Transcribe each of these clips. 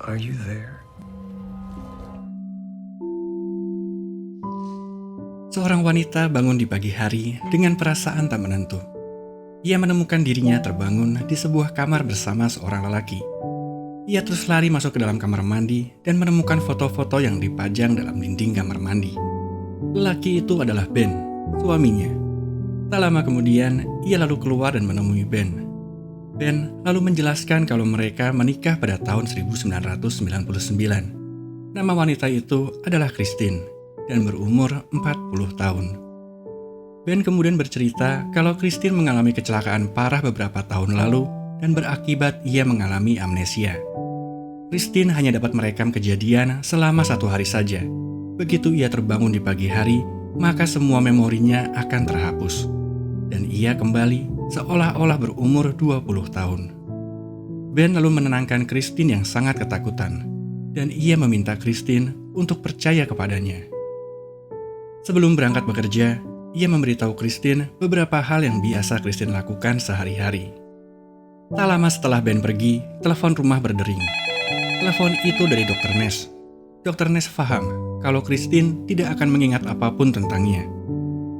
Are you there? Seorang wanita bangun di pagi hari dengan perasaan tak menentu. Ia menemukan dirinya terbangun di sebuah kamar bersama seorang lelaki. Ia terus lari masuk ke dalam kamar mandi dan menemukan foto-foto yang dipajang dalam dinding kamar mandi. Lelaki itu adalah Ben, suaminya. Tak lama kemudian, ia lalu keluar dan menemui Ben. Ben lalu menjelaskan kalau mereka menikah pada tahun 1999. Nama wanita itu adalah Christine dan berumur 40 tahun. Ben kemudian bercerita kalau Christine mengalami kecelakaan parah beberapa tahun lalu dan berakibat ia mengalami amnesia. Christine hanya dapat merekam kejadian selama 1 hari saja. Begitu ia terbangun di pagi hari, maka semua memorinya akan terhapus. Dan ia kembali seolah-olah berumur 20 tahun. Ben lalu menenangkan Christine yang sangat ketakutan, dan ia meminta Christine untuk percaya kepadanya. Sebelum berangkat bekerja, ia memberitahu Christine beberapa hal yang biasa Christine lakukan sehari-hari. Tak lama setelah Ben pergi, telepon rumah berdering. Telepon itu dari Dr. Ness. Dr. Ness paham kalau Christine tidak akan mengingat apapun tentangnya.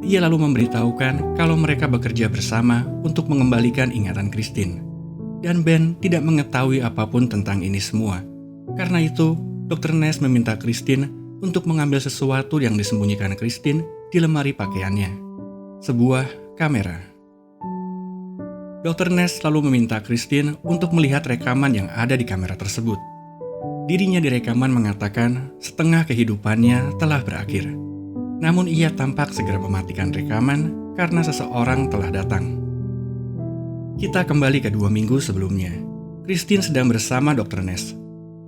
Ia lalu memberitahukan kalau mereka bekerja bersama untuk mengembalikan ingatan Christine. Dan Ben tidak mengetahui apapun tentang ini semua. Karena itu, Dr. Ness meminta Christine untuk mengambil sesuatu yang disembunyikan Christine di lemari pakaiannya. Sebuah kamera. Dr. Ness lalu meminta Christine untuk melihat rekaman yang ada di kamera tersebut. Dirinya di rekaman mengatakan setengah kehidupannya telah berakhir. Namun ia tampak segera mematikan rekaman karena seseorang telah datang. Kita kembali ke 2 minggu sebelumnya. Christine sedang bersama Dr. Ness.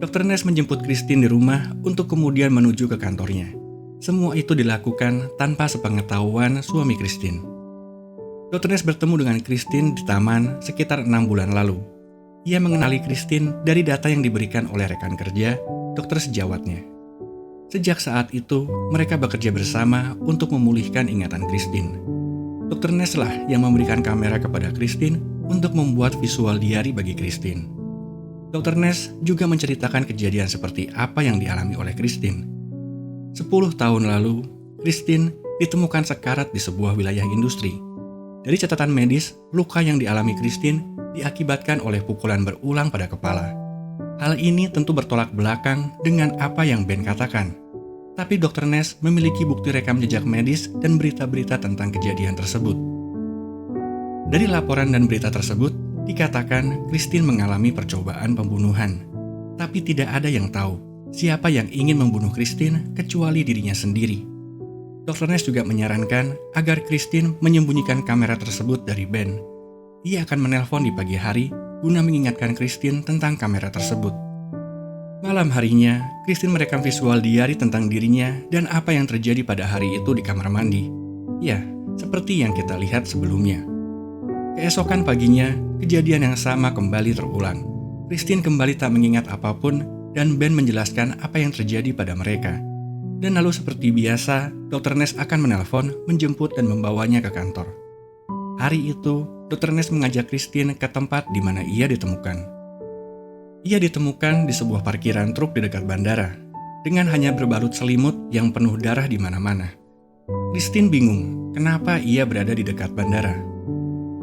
Dr. Ness menjemput Christine di rumah untuk kemudian menuju ke kantornya. Semua itu dilakukan tanpa sepengetahuan suami Christine. Dr. Ness bertemu dengan Christine di taman sekitar 6 bulan lalu. Ia mengenali Christine dari data yang diberikan oleh rekan kerja, dokter sejawatnya. Sejak saat itu, mereka bekerja bersama untuk memulihkan ingatan Christine. Dr. Ness lah yang memberikan kamera kepada Christine untuk membuat visual diary bagi Christine. Dr. Ness juga menceritakan kejadian seperti apa yang dialami oleh Christine. 10 tahun lalu, Christine ditemukan sekarat di sebuah wilayah industri. Dari catatan medis, luka yang dialami Christine diakibatkan oleh pukulan berulang pada kepala. Hal ini tentu bertolak belakang dengan apa yang Ben katakan. Tapi Dr. Ness memiliki bukti rekam jejak medis dan berita-berita tentang kejadian tersebut. Dari laporan dan berita tersebut, dikatakan Christine mengalami percobaan pembunuhan. Tapi tidak ada yang tahu siapa yang ingin membunuh Christine kecuali dirinya sendiri. Dr. Ness juga menyarankan agar Christine menyembunyikan kamera tersebut dari Ben. Ia akan menelpon di pagi hari guna mengingatkan Christine tentang kamera tersebut. Malam harinya, Christine merekam visual diary tentang dirinya dan apa yang terjadi pada hari itu di kamar mandi. Ya, seperti yang kita lihat sebelumnya. Keesokan paginya, kejadian yang sama kembali terulang. Christine kembali tak mengingat apapun dan Ben menjelaskan apa yang terjadi pada mereka. Dan lalu seperti biasa, Dr. Ness akan menelpon, menjemput dan membawanya ke kantor. Hari itu, Dr. Ness mengajak Christine ke tempat di mana ia ditemukan. Ia ditemukan di sebuah parkiran truk di dekat bandara, dengan hanya berbalut selimut yang penuh darah di mana-mana. Christine bingung kenapa ia berada di dekat bandara.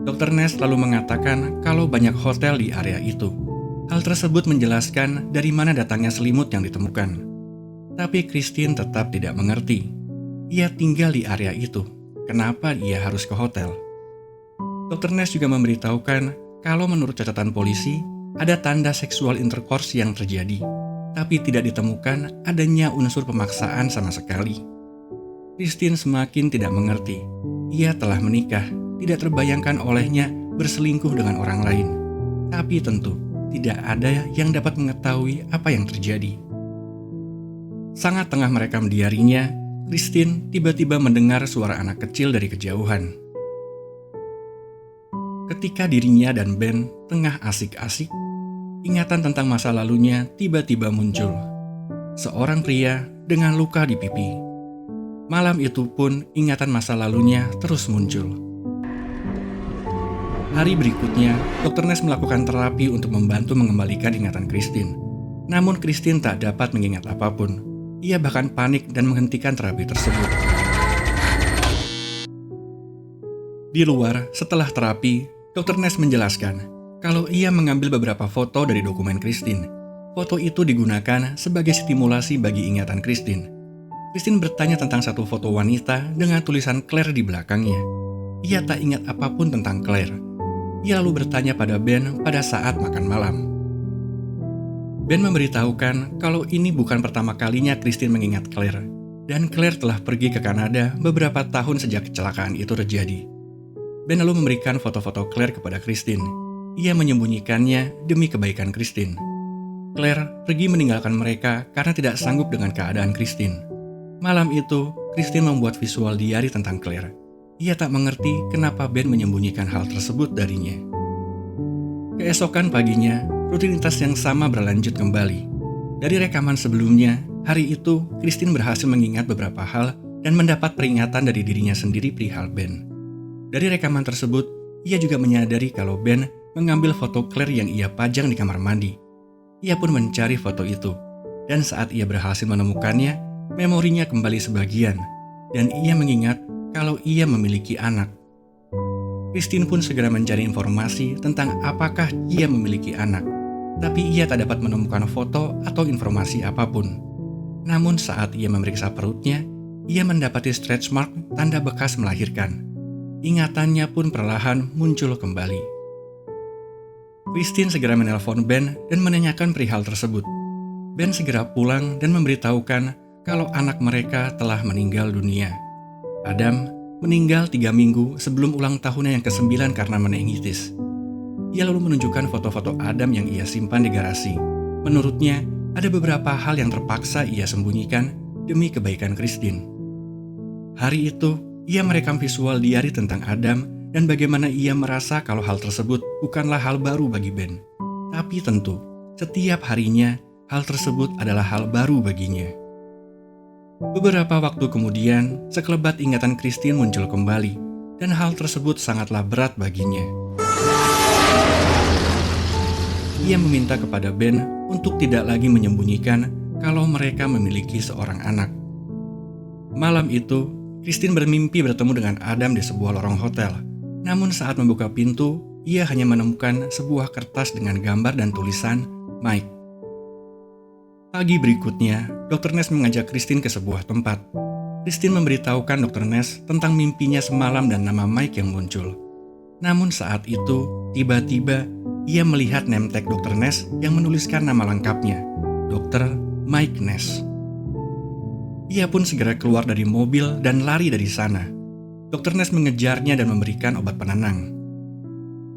Dr. Ness lalu mengatakan kalau banyak hotel di area itu. Hal tersebut menjelaskan dari mana datangnya selimut yang ditemukan. Tapi Christine tetap tidak mengerti. Ia tinggal di area itu. Kenapa ia harus ke hotel? Dr. Ness juga memberitahukan kalau menurut catatan polisi, ada tanda seksual intercourse yang terjadi, tapi tidak ditemukan adanya unsur pemaksaan sama sekali. Christine semakin tidak mengerti. Ia telah menikah, tidak terbayangkan olehnya berselingkuh dengan orang lain. Tapi tentu, tidak ada yang dapat mengetahui apa yang terjadi. Sangat tengah merekam diarinya, Christine tiba-tiba mendengar suara anak kecil dari kejauhan. Ketika dirinya dan Ben tengah asik-asik, ingatan tentang masa lalunya tiba-tiba muncul. Seorang pria dengan luka di pipi. Malam itu pun ingatan masa lalunya terus muncul. Hari berikutnya, Dr. Ness melakukan terapi untuk membantu mengembalikan ingatan Christine. Namun Christine tak dapat mengingat apapun. Ia bahkan panik dan menghentikan terapi tersebut. Di luar, setelah terapi, Dr. Ness menjelaskan kalau ia mengambil beberapa foto dari dokumen Christine. Foto itu digunakan sebagai stimulasi bagi ingatan Christine. Christine bertanya tentang satu foto wanita dengan tulisan Claire di belakangnya. Ia tak ingat apapun tentang Claire. Ia lalu bertanya pada Ben pada saat makan malam. Ben memberitahukan kalau ini bukan pertama kalinya Christine mengingat Claire, dan Claire telah pergi ke Kanada beberapa tahun sejak kecelakaan itu terjadi. Ben lalu memberikan foto-foto Claire kepada Christine. Ia menyembunyikannya demi kebaikan Christine. Claire pergi meninggalkan mereka karena tidak sanggup dengan keadaan Christine. Malam itu, Christine membuat visual diary tentang Claire. Ia tak mengerti kenapa Ben menyembunyikan hal tersebut darinya. Keesokan paginya, rutinitas yang sama berlanjut kembali. Dari rekaman sebelumnya, hari itu Christine berhasil mengingat beberapa hal dan mendapat peringatan dari dirinya sendiri perihal Ben. Dari rekaman tersebut, ia juga menyadari kalau Ben mengambil foto Claire yang ia pajang di kamar mandi. Ia pun mencari foto itu, dan saat ia berhasil menemukannya, memorinya kembali sebagian, dan ia mengingat kalau ia memiliki anak. Christine pun segera mencari informasi tentang apakah ia memiliki anak, tapi ia tak dapat menemukan foto atau informasi apapun. Namun saat ia memeriksa perutnya, ia mendapati stretch mark tanda bekas melahirkan. Ingatannya pun perlahan muncul kembali. Christine segera menelpon Ben dan menanyakan perihal tersebut. Ben segera pulang dan memberitahukan kalau anak mereka telah meninggal dunia. Adam meninggal 3 minggu sebelum ulang tahunnya yang ke-9 karena meningitis. Ia lalu menunjukkan foto-foto Adam yang ia simpan di garasi. Menurutnya, ada beberapa hal yang terpaksa ia sembunyikan demi kebaikan Christine. Hari itu, ia merekam visual diary tentang Adam dan bagaimana ia merasa kalau hal tersebut bukanlah hal baru bagi Ben. Tapi tentu, setiap harinya, hal tersebut adalah hal baru baginya. Beberapa waktu kemudian, sekelebat ingatan Christine muncul kembali, dan hal tersebut sangatlah berat baginya. Ia meminta kepada Ben untuk tidak lagi menyembunyikan kalau mereka memiliki seorang anak. Malam itu, Christine bermimpi bertemu dengan Adam di sebuah lorong hotel. Namun saat membuka pintu, ia hanya menemukan sebuah kertas dengan gambar dan tulisan Mike. Pagi berikutnya, Dr. Ness mengajak Christine ke sebuah tempat. Christine memberitahukan Dr. Ness tentang mimpinya semalam dan nama Mike yang muncul. Namun saat itu, tiba-tiba ia melihat name tag Dr. Ness yang menuliskan nama lengkapnya, Dr. Mike Ness. Ia pun segera keluar dari mobil dan lari dari sana. Dr. Ness mengejarnya dan memberikan obat penenang.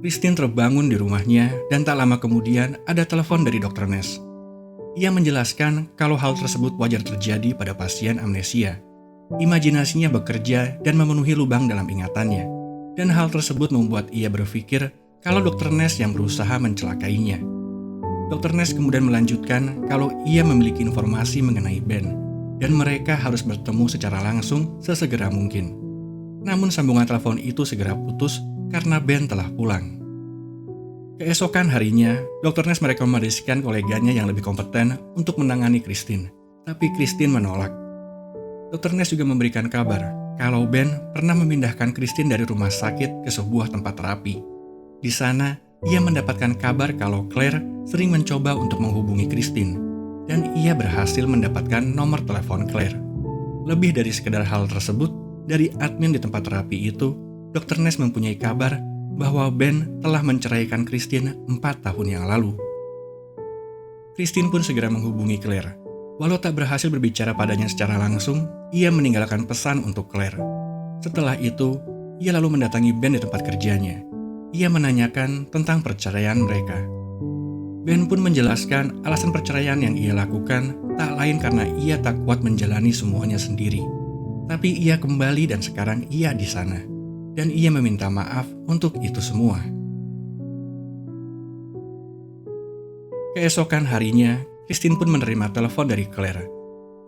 Christine terbangun di rumahnya dan tak lama kemudian ada telepon dari Dr. Ness. Ia menjelaskan kalau hal tersebut wajar terjadi pada pasien amnesia. Imajinasinya bekerja dan memenuhi lubang dalam ingatannya. Dan hal tersebut membuat ia berpikir kalau Dr. Ness yang berusaha mencelakainya. Dr. Ness kemudian melanjutkan kalau ia memiliki informasi mengenai Ben dan mereka harus bertemu secara langsung sesegera mungkin. Namun sambungan telepon itu segera putus karena Ben telah pulang. Keesokan harinya, Dr. Ness merekomendasikan koleganya yang lebih kompeten untuk menangani Christine. Tapi Christine menolak. Dr. Ness juga memberikan kabar kalau Ben pernah memindahkan Christine dari rumah sakit ke sebuah tempat terapi. Di sana, ia mendapatkan kabar kalau Claire sering mencoba untuk menghubungi Christine, dan ia berhasil mendapatkan nomor telepon Claire. Lebih dari sekedar hal tersebut, dari admin di tempat terapi itu, Dr. Ness mempunyai kabar bahwa Ben telah menceraikan Christine 4 tahun yang lalu. Christine pun segera menghubungi Claire. Walau tak berhasil berbicara padanya secara langsung, ia meninggalkan pesan untuk Claire. Setelah itu, ia lalu mendatangi Ben di tempat kerjanya. Ia menanyakan tentang perceraian mereka. Ben pun menjelaskan alasan perceraian yang ia lakukan tak lain karena ia tak kuat menjalani semuanya sendiri. Tapi ia kembali dan sekarang ia di sana. Dan ia meminta maaf untuk itu semua. Keesokan harinya, Christine pun menerima telepon dari Claire.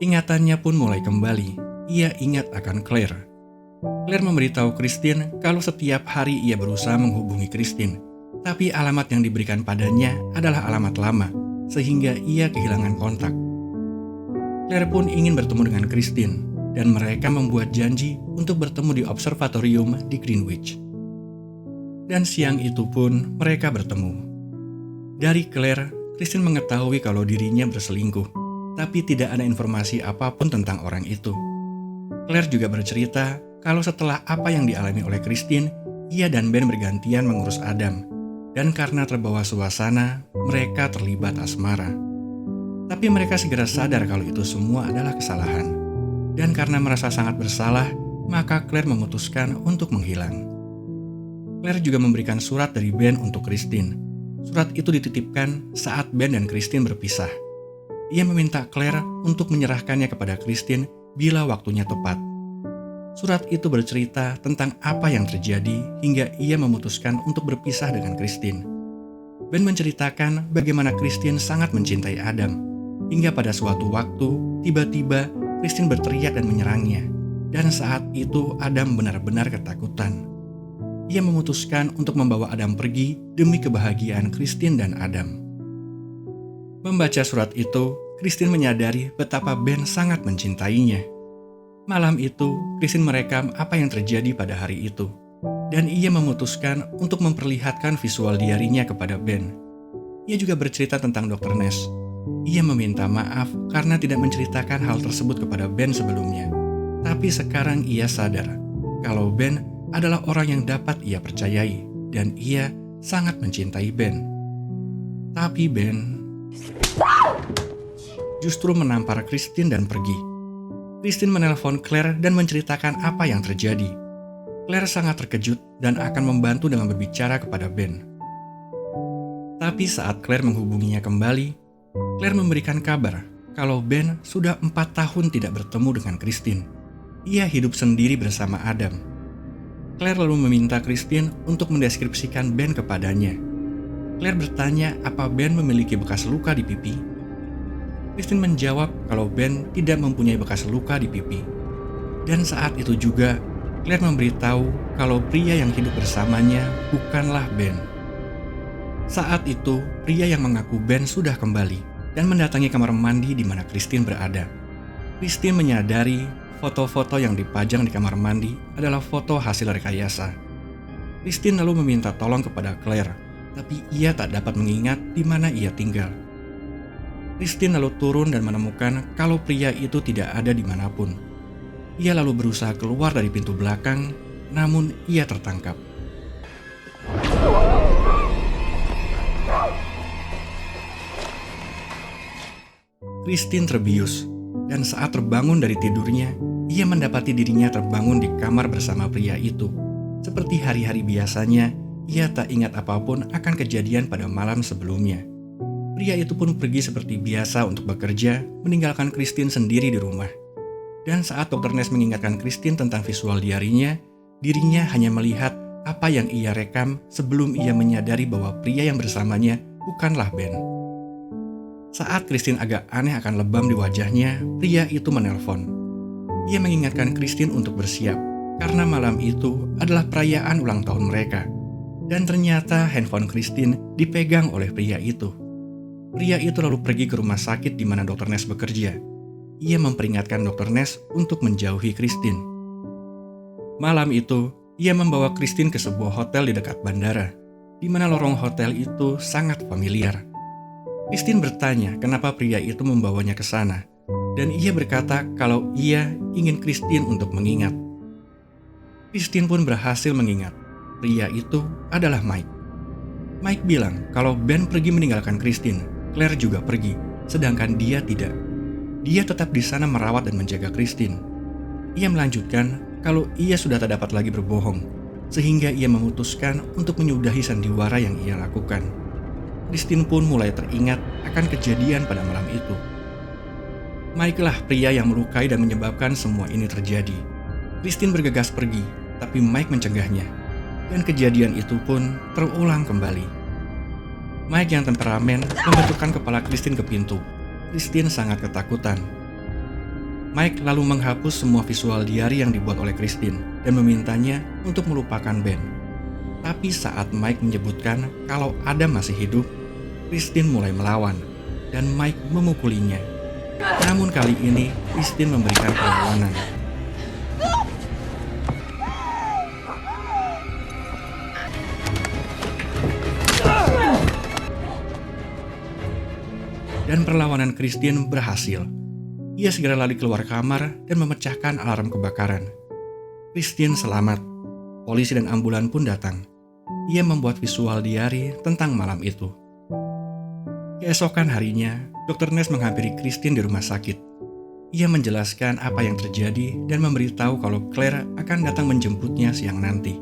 Ingatannya pun mulai kembali. Ia ingat akan Claire. Claire memberitahu Christine kalau setiap hari ia berusaha menghubungi Christine. Tapi alamat yang diberikan padanya adalah alamat lama. sehingga ia kehilangan kontak. Claire pun ingin bertemu dengan Christine, dan mereka membuat janji untuk bertemu di observatorium di Greenwich. Dan siang itu pun mereka bertemu. Dari Claire, Christine mengetahui kalau dirinya berselingkuh, tapi tidak ada informasi apapun tentang orang itu. Claire juga bercerita kalau setelah apa yang dialami oleh Christine, ia dan Ben bergantian mengurus Adam, dan karena terbawa suasana, mereka terlibat asmara. Tapi mereka segera sadar kalau itu semua adalah kesalahan. Dan karena merasa sangat bersalah, maka Claire memutuskan untuk menghilang. Claire juga memberikan surat dari Ben untuk Christine. Surat itu dititipkan saat Ben dan Christine berpisah. Ia meminta Claire untuk menyerahkannya kepada Christine bila waktunya tepat. Surat itu bercerita tentang apa yang terjadi hingga ia memutuskan untuk berpisah dengan Christine. Ben menceritakan bagaimana Christine sangat mencintai Adam. Hingga pada suatu waktu, tiba-tiba Christine berteriak dan menyerangnya. Dan saat itu Adam benar-benar ketakutan. Ia memutuskan untuk membawa Adam pergi demi kebahagiaan Christine dan Adam. Membaca surat itu, Christine menyadari betapa Ben sangat mencintainya. Malam itu, Christine merekam apa yang terjadi pada hari itu. Dan ia memutuskan untuk memperlihatkan visual diarinya kepada Ben. Ia juga bercerita tentang Dr. Ness. Ia meminta maaf karena tidak menceritakan hal tersebut kepada Ben sebelumnya. Tapi sekarang ia sadar kalau Ben adalah orang yang dapat ia percayai dan ia sangat mencintai Ben. Tapi Ben justru menampar Christine dan pergi. Christine menelpon Claire dan menceritakan apa yang terjadi. Claire sangat terkejut dan akan membantu dengan berbicara kepada Ben. Tapi saat Claire menghubunginya kembali, Claire memberikan kabar kalau Ben sudah 4 tahun tidak bertemu dengan Christine. Ia hidup sendiri bersama Adam. Claire lalu meminta Christine untuk mendeskripsikan Ben kepadanya. Claire bertanya apa Ben memiliki bekas luka di pipi. Christine menjawab kalau Ben tidak mempunyai bekas luka di pipi. Dan saat itu juga, Claire memberitahu kalau pria yang hidup bersamanya bukanlah Ben. Saat itu, pria yang mengaku Ben sudah kembali dan mendatangi kamar mandi di mana Christine berada. Christine menyadari foto-foto yang dipajang di kamar mandi adalah foto hasil rekayasa. Christine lalu meminta tolong kepada Claire, tapi ia tak dapat mengingat di mana ia tinggal. Christine lalu turun dan menemukan kalau pria itu tidak ada dimanapun. Ia lalu berusaha keluar dari pintu belakang, namun ia tertangkap. Christine terbius, dan saat terbangun dari tidurnya, ia mendapati dirinya terbangun di kamar bersama pria itu. Seperti hari-hari biasanya, ia tak ingat apapun akan kejadian pada malam sebelumnya. Pria itu pun pergi seperti biasa untuk bekerja, meninggalkan Christine sendiri di rumah. Dan saat Dr. Ness mengingatkan Christine tentang visual diarinya, dirinya hanya melihat apa yang ia rekam sebelum ia menyadari bahwa pria yang bersamanya bukanlah Ben. Saat Christine agak aneh akan lebam di wajahnya, pria itu menelpon. Ia mengingatkan Christine untuk bersiap, karena malam itu adalah perayaan ulang tahun mereka. Dan ternyata handphone Christine dipegang oleh pria itu. Pria itu lalu pergi ke rumah sakit di mana Dr. Ness bekerja. Ia memperingatkan Dr. Ness untuk menjauhi Christine. Malam itu, ia membawa Christine ke sebuah hotel di dekat bandara, di mana lorong hotel itu sangat familiar. Christine bertanya kenapa pria itu membawanya ke sana, dan ia berkata kalau ia ingin Christine untuk mengingat. Christine pun berhasil mengingat. Pria itu adalah Mike. Mike bilang kalau Ben pergi meninggalkan Christine, Claire juga pergi, sedangkan dia tidak. Dia tetap di sana merawat dan menjaga Christine. Ia melanjutkan kalau ia sudah tak dapat lagi berbohong, sehingga ia memutuskan untuk menyudahi sandiwara yang ia lakukan. Christine pun mulai teringat akan kejadian pada malam itu. Mike lah pria yang melukai dan menyebabkan semua ini terjadi. Christine bergegas pergi, tapi Mike mencegahnya. Dan kejadian itu pun terulang kembali. Mike yang temperamen membenturkan kepala Christine ke pintu. Christine sangat ketakutan. Mike lalu menghapus semua visual diari yang dibuat oleh Christine dan memintanya untuk melupakan Ben. Tapi saat Mike menyebutkan kalau Adam masih hidup, Christine mulai melawan. dan Mike memukulinya. Namun kali ini Christine memberikan perlawanan. Dan perlawanan Christine berhasil. Ia segera lari keluar kamar dan memecahkan alarm kebakaran. Christine selamat. Polisi dan ambulan pun datang. Ia membuat visual diari tentang malam itu. Keesokan harinya, Dr. Ness menghampiri Christine di rumah sakit. Ia menjelaskan apa yang terjadi dan memberitahu kalau Claire akan datang menjemputnya siang nanti.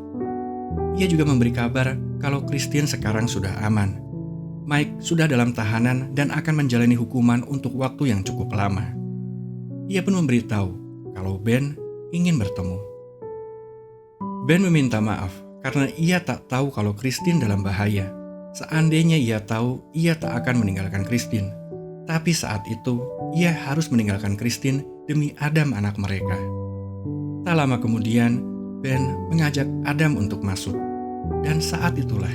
Ia juga memberi kabar kalau Christine sekarang sudah aman. Mike sudah dalam tahanan dan akan menjalani hukuman untuk waktu yang cukup lama. Ia pun memberitahu kalau Ben ingin bertemu. Ben meminta maaf karena ia tak tahu kalau Christine dalam bahaya. Seandainya ia tahu, ia tak akan meninggalkan Christine. Tapi saat itu, ia harus meninggalkan Christine demi Adam anak mereka. Tak lama kemudian, Ben mengajak Adam untuk masuk. Dan saat itulah,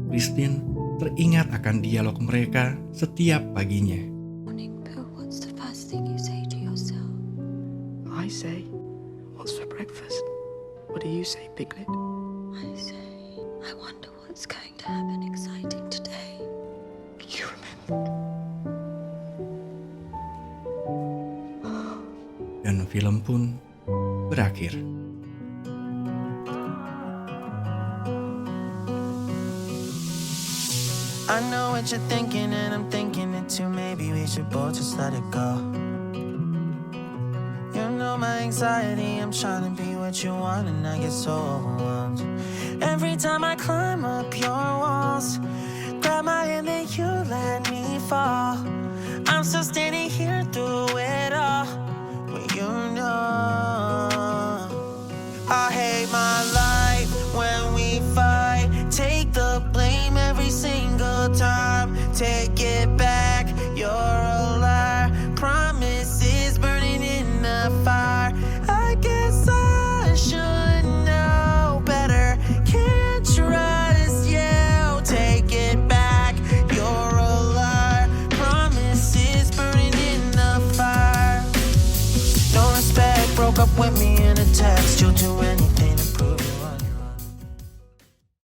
Christine teringat akan dialog mereka setiap paginya. Morning, Bill. What's the first thing you say to yourself? I say, what's for breakfast? What do you say, Piglet? I say, I wonder what's going to happen exciting today. You remember? Dan film pun berakhir. I know what you're thinking and I'm thinking it too. Maybe we should both just let it go. You know my anxiety, I'm trying to be what you want and I get so overwhelmed. Every time I climb up your walls, grab my hand and you let me fall. I'm still standing here through it all, but you know I hate my life when we fight. Take the blame every single time. Take